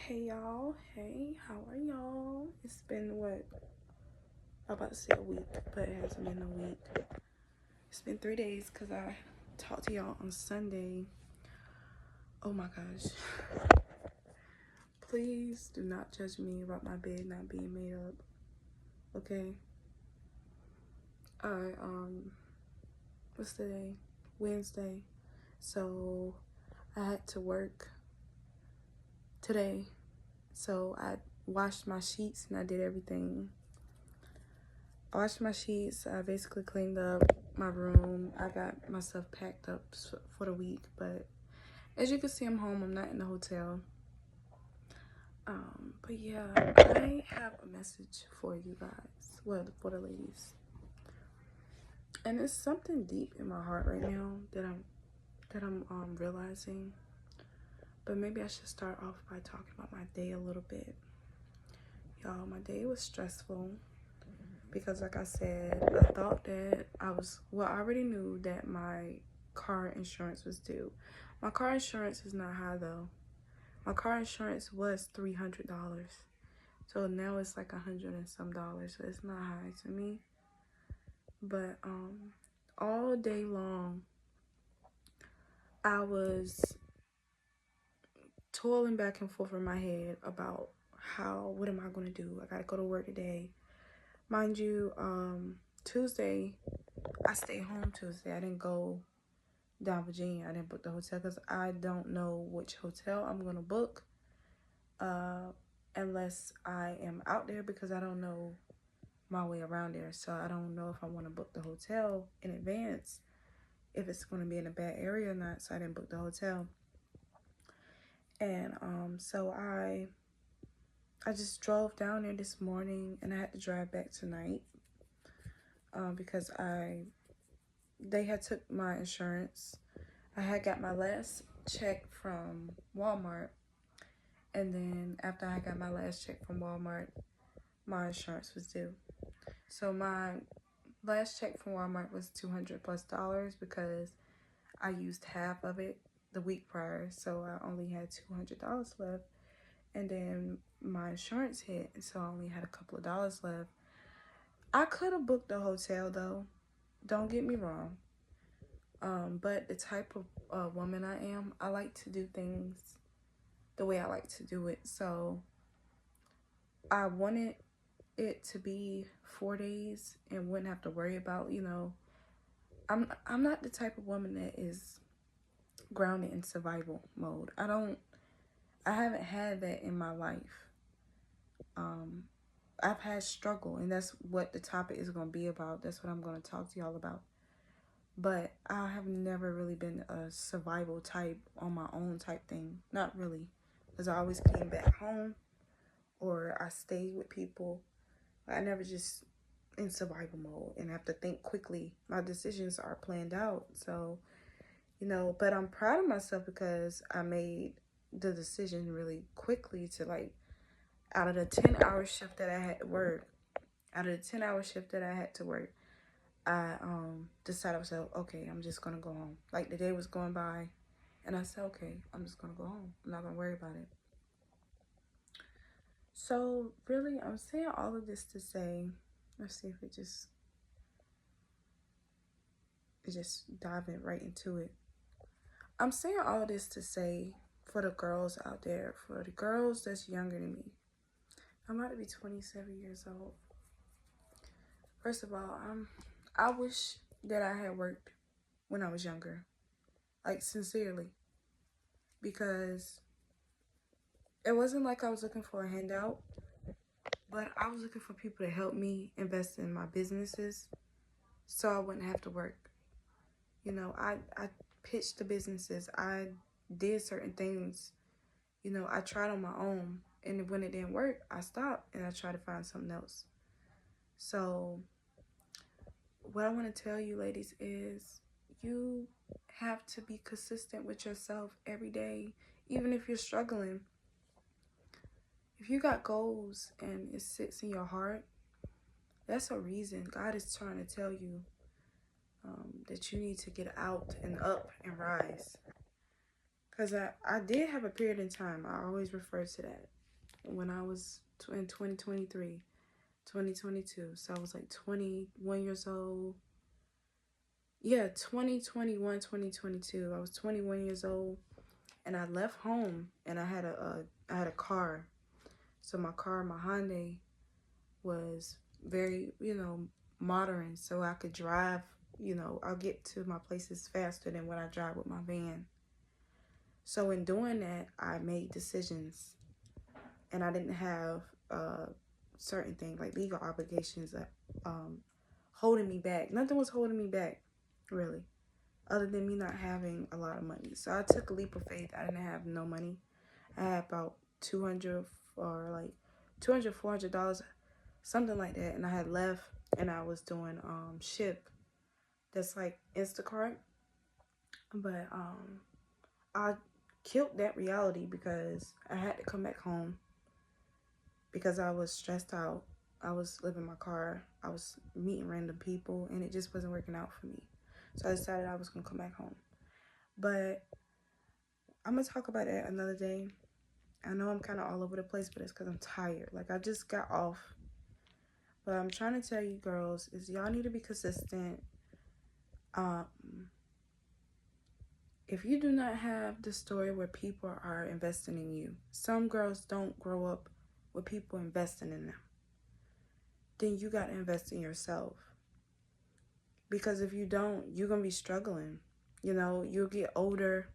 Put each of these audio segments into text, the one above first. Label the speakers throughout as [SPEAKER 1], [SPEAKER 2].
[SPEAKER 1] Hey y'all, hey, how are y'all? It's been what? I'm about to say a week, but it hasn't been a week. It's been 3 days because I talked to y'all on Sunday. Oh my gosh. Please do not judge me about my bed not being made up. Okay? What's today? Wednesday. So I had to work today. So I washed my sheets and I did everything. I washed my sheets. I basically cleaned up my room. I got myself packed up for the week. But as you can see, I'm home. I'm not in the hotel. But yeah, I have a message for you guys. Well, for the ladies. And it's something deep in my heart right now that I'm realizing. But maybe I should start off by talking about my day a little bit. Y'all, my day was stressful. Because like I said, I thought that I already knew that my car insurance was due. My car insurance is not high though. My car insurance was $300. So now it's like $100 and some dollars. So it's not high to me. But all day long I was toiling back and forth in my head about what am I gonna do? I gotta go to work today. Mind you, Tuesday, I stayed home Tuesday. I didn't go down Virginia. I didn't book the hotel because I don't know which hotel I'm gonna book unless I am out there, because I don't know my way around there. So I don't know if I want to book the hotel in advance, if it's going to be in a bad area or not. So I didn't book the hotel. And so I just drove down there this morning, and I had to drive back tonight because they had took my insurance. I had got my last check from Walmart, and then after I got my last check from Walmart, my insurance was due. So my last check from Walmart was $200+ because I used half of it the week prior, so I only had $200 left. And then my insurance hit, so I only had a couple of dollars left. I could have booked the hotel though, don't get me wrong. But the type of woman I am, I like to do things the way I like to do it. So I wanted it to be 4 days and wouldn't have to worry about, I'm not the type of woman that is grounded in survival mode. I haven't had that in my life. I've had struggle, and that's what the topic is going to be about. That's what I'm going to talk to y'all about. But I have never really been a survival type on my own type thing. Not really. Because I always came back home or I stayed with people. I never just in survival mode and have to think quickly. My decisions are planned out. So, but I'm proud of myself because I made the decision really quickly to, like, out of the 10-hour shift that I had to work, I decided, I was like, okay, I'm just gonna go home. Like, the day was going by and I said, okay, I'm just gonna go home. I'm not gonna worry about it. So really, I'm saying all of this to say, let's see if it just diving right into it. I'm saying all of this to say, for the girls out there, for the girls that's younger than me, I'm about to be 27 years old. First of all, I wish that I had worked when I was younger, like sincerely, because it wasn't like I was looking for a handout, but I was looking for people to help me invest in my businesses so I wouldn't have to work. I pitched the businesses. I did certain things. I tried on my own. And when it didn't work, I stopped and I tried to find something else. So what I want to tell you, ladies, is you have to be consistent with yourself every day, even if you're struggling. If you got goals and it sits in your heart, that's a reason. God is trying to tell you that you need to get out and up and rise. Because I did have a period in time. I always refer to that. When I was in 2023, 2022. So I was like 21 years old. Yeah, 2021, 2022. I was 21 years old. And I left home. And I had a car. So my car, my Hyundai, was very, modern. So I could drive, I'll get to my places faster than what I drive with my van. So in doing that, I made decisions, and I didn't have certain things like legal obligations that holding me back. Nothing was holding me back, really, other than me not having a lot of money. So I took a leap of faith. I didn't have no money. I had about 200 or like $200, $400, something like that, and I had left, and I was doing Ship. That's like Instacart, but I killed that reality because I had to come back home because I was stressed out. I was living in my car. I was meeting random people, and it just wasn't working out for me. So I decided I was going to come back home. But I'm going to talk about that another day. I know I'm kind of all over the place, but it's because I'm tired. Like, I just got off. But I'm trying to tell you girls is y'all need to be consistent. If you do not have the story where people are investing in you, some girls don't grow up with people investing in them, then you got to invest in yourself. Because if you don't, you're going to be struggling. You'll get older.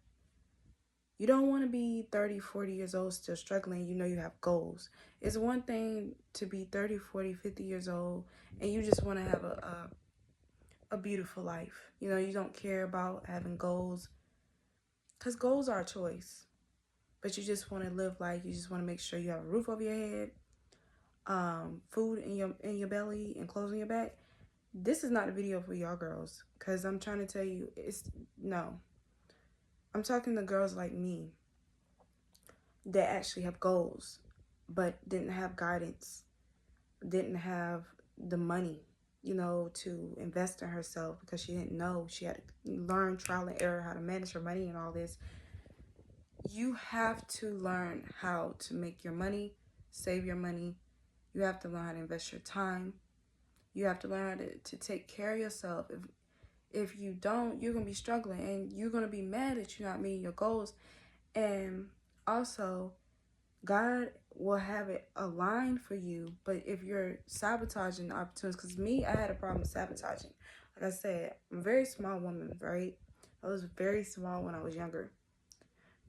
[SPEAKER 1] You don't want to be 30, 40 years old still struggling. You have goals. It's one thing to be 30, 40, 50 years old and you just want to have a beautiful life. You don't care about having goals because goals are a choice. But you just want to live life. You just want to make sure you have a roof over your head, food in your belly, and clothes on your back. This is not a video for y'all girls, because I'm trying to tell you, no. I'm talking to girls like me that actually have goals, but didn't have guidance, didn't have the money, to invest in herself because she didn't know. She had to learn trial and error how to manage her money and all this. You have to learn how to make your money, save your money. You have to learn how to invest your time. You have to learn how to take care of yourself. If you don't, you're going to be struggling and you're going to be mad that you're not meeting your goals. And also, God will have it aligned for you. But if you're sabotaging the opportunities, because me, I had a problem with sabotaging. Like I said, I'm a very small woman, right? I was very small when I was younger.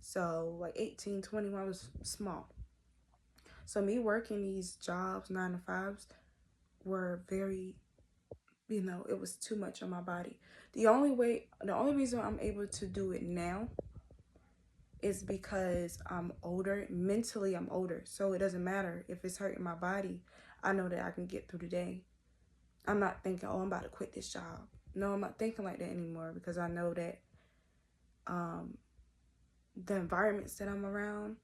[SPEAKER 1] So like 18, 21, I was small. So me working these jobs, 9 to 5s, were very, it was too much on my body. The only reason I'm able to do it now is because I'm older. Mentally, I'm older. So it doesn't matter if it's hurting my body. I know that I can get through the day. I'm not thinking, oh, I'm about to quit this job. No, I'm not thinking like that anymore because I know that the environments that I'm around,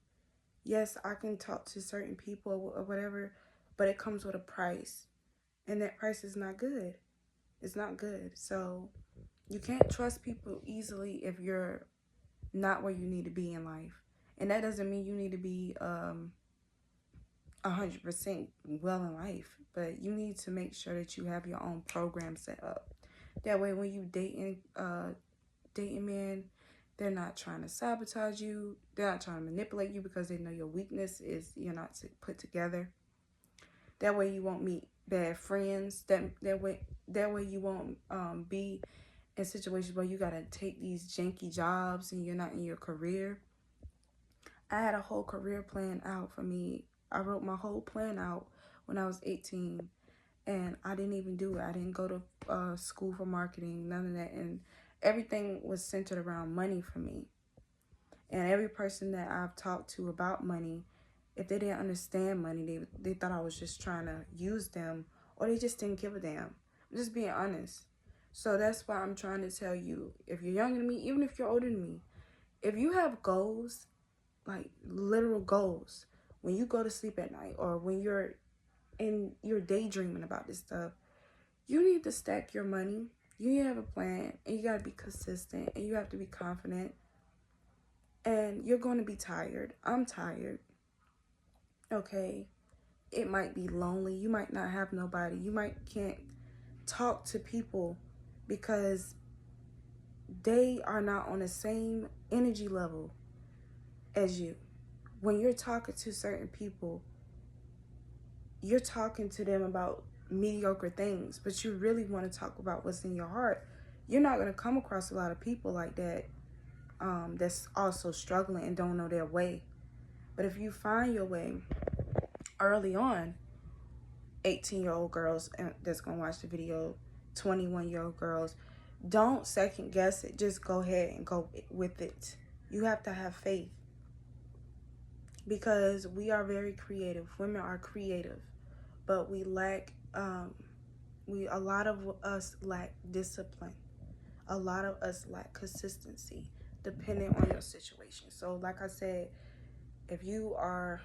[SPEAKER 1] yes, I can talk to certain people or whatever, but it comes with a price. And that price is not good. It's not good. So you can't trust people easily if you're not where you need to be in life. And that doesn't mean you need to be 100% well in life, but you need to make sure that you have your own program set up. That way when you dating men, they're not trying to sabotage you. They're not trying to manipulate you because they know your weakness is you're not put together. That way you won't meet bad friends. That way you won't be in situations where you gotta take these janky jobs and you're not in your career. I had a whole career plan out for me. I wrote my whole plan out when I was 18, and I didn't even do it. I didn't go to school for marketing, none of that, and everything was centered around money for me. And every person that I've talked to about money, if they didn't understand money, they thought I was just trying to use them, or they just didn't give a damn. I'm just being honest. So that's why I'm trying to tell you, if you're younger than me, even if you're older than me, if you have goals, like literal goals, when you go to sleep at night or when you're daydreaming about this stuff, you need to stack your money. You need to have a plan, and you got to be consistent, and you have to be confident. And you're going to be tired. I'm tired. Okay. It might be lonely. You might not have nobody. You might can't talk to people because they are not on the same energy level as you. When you're talking to certain people, you're talking to them about mediocre things, but you really want to talk about what's in your heart. You're not going to come across a lot of people like that that's also struggling and don't know their way. But if you find your way early on, 18-year-old girls that's going to watch the video, 21-year-old girls, don't second guess it. Just go ahead and go with it. You have to have faith because we are very creative. Women are creative, but we lack, a lot of us lack discipline. A lot of us lack consistency depending on your situation. So like I said, if you are,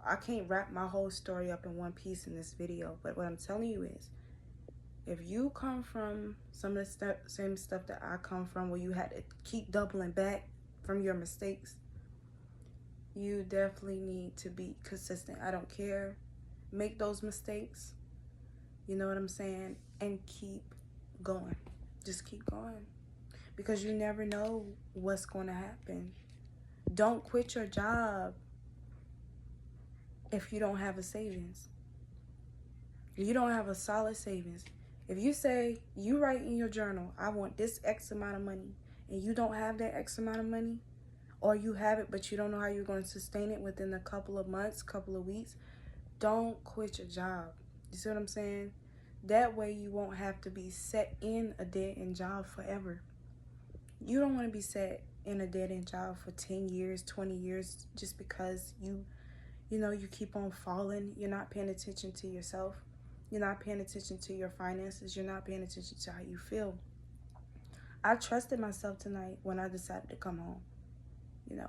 [SPEAKER 1] I can't wrap my whole story up in one piece in this video, but what I'm telling you is, if you come from some of the same stuff that I come from, where you had to keep doubling back from your mistakes, you definitely need to be consistent. I don't care. Make those mistakes, you know what I'm saying, and keep going. Just keep going, because you never know what's going to happen. Don't quit your job if you don't have a savings. If you don't have a solid savings. If you say, you write in your journal, I want this X amount of money, and you don't have that X amount of money, or you have it but you don't know how you're going to sustain it within a couple of months, couple of weeks, don't quit your job. You see what I'm saying? That way you won't have to be set in a dead-end job forever. You don't want to be set in a dead-end job for 10 years, 20 years, just because you keep on falling. You're not paying attention to yourself. You're not paying attention to your finances. You're not paying attention to how you feel. I trusted myself tonight when I decided to come home.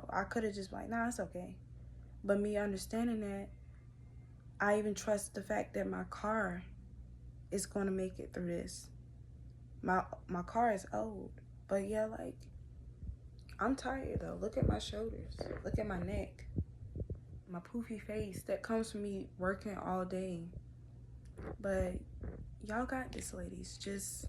[SPEAKER 1] I could have just been like, nah, it's okay. But me understanding that, I even trust the fact that my car is going to make it through this. My car is old. But yeah, like, I'm tired though. Look at my shoulders. Look at my neck. My poofy face. That comes from me working all day. But y'all got this, ladies. Just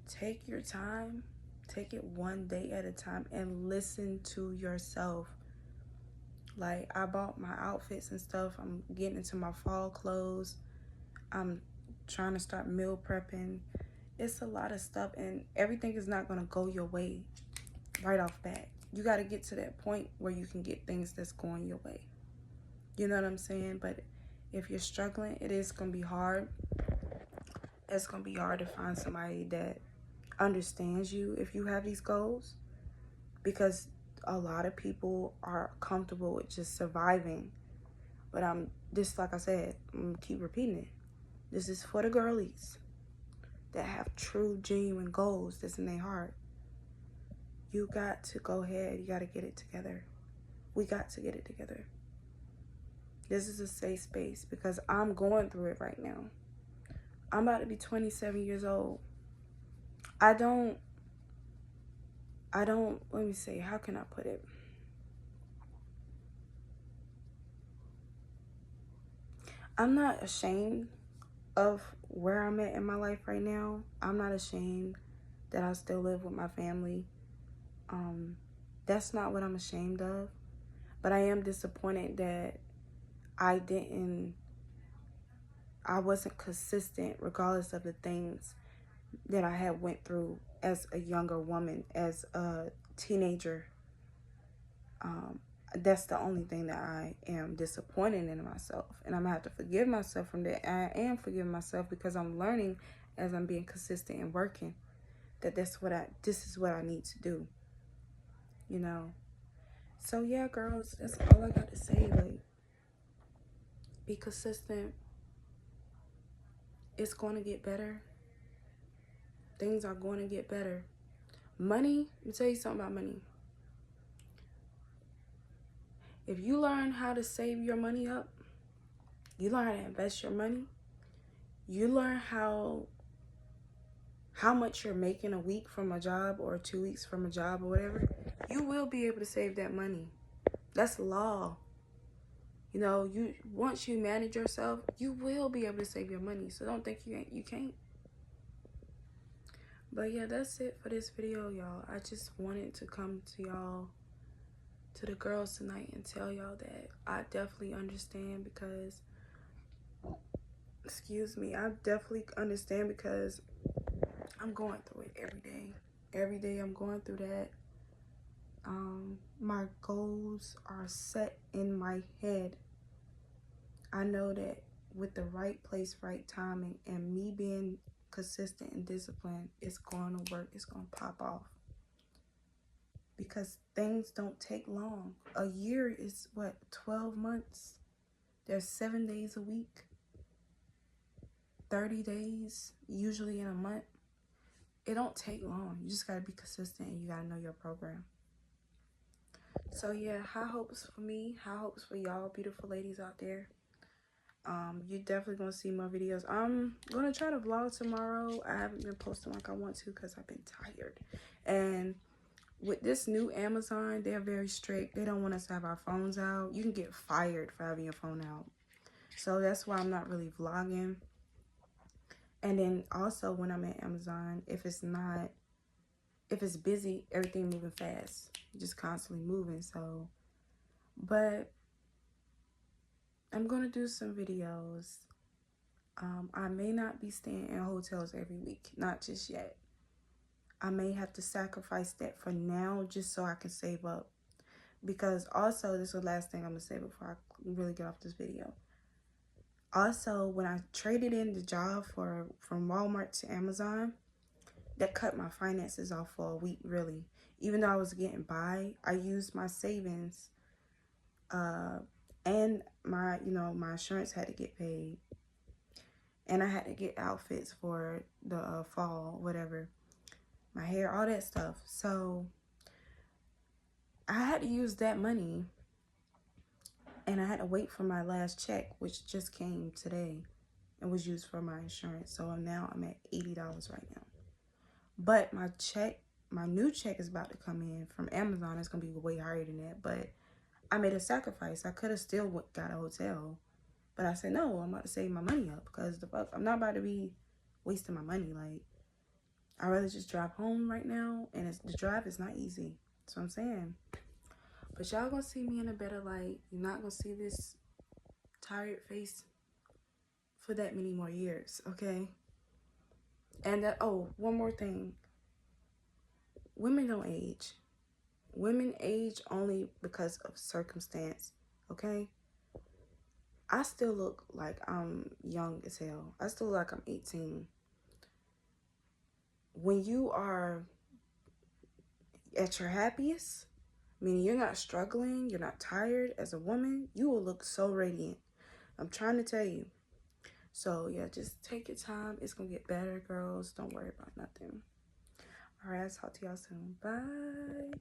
[SPEAKER 1] take your time. Take it one day at a time and listen to yourself. Like, I bought my outfits and stuff. I'm getting into my fall clothes. I'm trying to start meal prepping. It's a lot of stuff, and everything is not going to go your way right off bat. You got to get to that point where you can get things that's going your way. You know what I'm saying? But if you're struggling, it is going to be hard. It's going to be hard to find somebody that understands you if you have these goals, because a lot of people are comfortable with just surviving. But like I said, I'm going to keep repeating it. This is for the girlies that have true, genuine goals that's in their heart. You got to go ahead. You got to get it together. We got to get it together. This is a safe space because I'm going through it right now. I'm about to be 27 years old. I don't, let me see, how can I put it? I'm not ashamed of where I'm at in my life right now. I'm not ashamed that I still live with my family. That's not what I'm ashamed of. But I am disappointed that I wasn't consistent regardless of the things that I had went through as a younger woman, as a teenager. That's the only thing that I am disappointed in myself. And I'm going to have to forgive myself from that. I am forgiving myself because I'm learning as I'm being consistent and working that this is what I need to do. So yeah, girls, that's all I got to say. Like, be consistent. It's going to get better. Things are going to get better. Money, let me tell you something about money. If you learn how to save your money up, you learn how to invest your money, you learn how how much you're making a week from a job or 2 weeks from a job or whatever, you will be able to save that money. That's law. You know, once you manage yourself, you will be able to save your money. So don't think you can't. But yeah, that's it for this video, y'all. I just wanted to come to y'all, to the girls tonight, and tell y'all that I definitely understand because, excuse me, I definitely understand because I'm going through it every day. Every day I'm going through that. My goals are set in my head. I know that with the right place, right timing, and me being consistent and disciplined, it's going to work. It's going to pop off. Because things don't take long. A year is what, 12 months? There's 7 days a week. 30 days, usually in a month. It don't take long. You just got to be consistent and you got to know your program. So yeah, high hopes for me. High hopes for y'all beautiful ladies out there. You're definitely going to see more videos. I'm going to try to vlog tomorrow. I haven't been posting like I want to because I've been tired. And with this new Amazon, they're very strict. They don't want us to have our phones out. You can get fired for having your phone out. So that's why I'm not really vlogging. And then also when I'm at Amazon, if it's busy, everything moving fast. Just constantly moving. So, but I'm going to do some videos. I may not be staying in hotels every week. Not just yet. I may have to sacrifice that for now just so I can save up. Because also, this is the last thing I'm going to say before I really get off this video. Also, when I traded in the job from Walmart to Amazon, that cut my finances off for a week, really. Even though I was getting by, I used my savings and my insurance had to get paid. And I had to get outfits for the fall, whatever. My hair, all that stuff. So I had to use that money. And I had to wait for my last check, which just came today and was used for my insurance. So now I'm at $80 right now. But my new check is about to come in from Amazon. It's going to be way higher than that. But I made a sacrifice. I could have still got a hotel. But I said, no, I'm about to save my money up. Because the fuck, I'm not about to be wasting my money. Like, I'd rather just drive home right now. And the drive is not easy. That's what I'm saying. But y'all gonna see me in a better light. You're not gonna see this tired face for that many more years, okay? And one more thing. Women don't age. Women age only because of circumstance, okay? I still look like I'm young as hell. I still look like I'm 18. When you are at your happiest, meaning you're not struggling, you're not tired as a woman, you will look so radiant. I'm trying to tell you. So yeah, just take your time. It's gonna get better, girls. Don't worry about nothing. All right, I'll talk to y'all soon. Bye.